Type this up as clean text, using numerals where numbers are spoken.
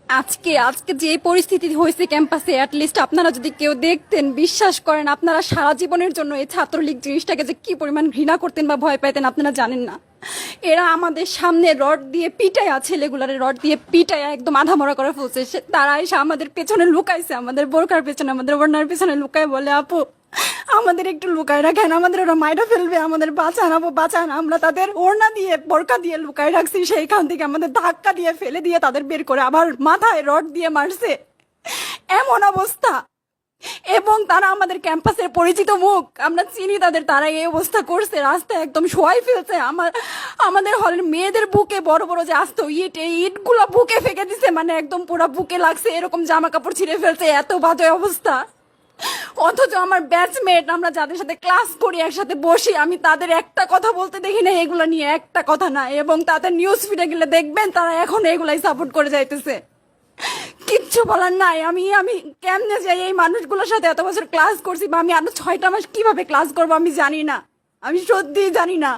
আজকে আজকে যে পরিস্থিতি হয়েছে ক্যাম্পাসে, অ্যাটলিস্ট আপনারা যদি কেউ দেখতেন, বিশ্বাস করেন আপনারা সারা জীবনের জন্য এই ছাত্রলীগ জিনিসটাকে যে কি পরিমাণ ঘৃণা করতেন বা ভয় পাইতেন আপনারা জানেন না। এরা আমাদের সামনে রড দিয়ে পিটায়া, ছেলেগুলারে রড দিয়ে পিটায়া একদম আধা মরা করে ফেলছে। তারা এসে আমাদের পেছনে লুকাইছে, আমাদের বোরকার পেছনে, আমাদের ওড়নার পেছনে লুকায় বলে, আপু আমাদের একটু লুকায় রাখেন, আমাদের ওরা মাইরা ফেলবে, আমাদের বাঁচান আপু বাঁচান। আমরা তাদের ওড়না দিয়ে বোরকা দিয়ে লুকায় রাখছি, সেইখান থেকে আমাদের ধাক্কা দিয়ে ফেলে দিয়ে তাদের বের করে আবার মাথায় রড দিয়ে মারছে, এমন অবস্থা। এবং তারা আমাদের ক্যাম্পাসের পরিচিত মুখ, আমরা চিনি তাদের, তারা এই অবস্থা করছে, রাস্তায় একদম শোয়াই ফেলছে। আমাদের হলের মেয়েদের বুকে বড় বড় যে আসতো ইট, এই ইটগুলো বুকে ফেঁকে দিছে, মানে একদম পুরো বুকে লাগছে, এরকম জামা কাপড় ছিঁড়ে ফেলছে, এত বাজে অবস্থা। অথচ আমার ব্যাচমেট, আমরা যাদের সাথে ক্লাস করি একসাথে বসি, আমি তাদের একটা কথা বলতে দেখি না এগুলো নিয়ে, একটা কথা না। এবং তাদের নিউজ ফিডে গেলে দেখবেন তারা এখন এগুলাই সাপোর্ট করে যাইতেছে। কিচ্ছু বলার নাই। আমি আমি কেমনে যাই এই মানুষগুলোর সাথে, এত বছর ক্লাস করছি, বা আমি আরো 6টা মাস কিভাবে ক্লাস করবো আমি জানি না, আমি সত্যিই জানি না।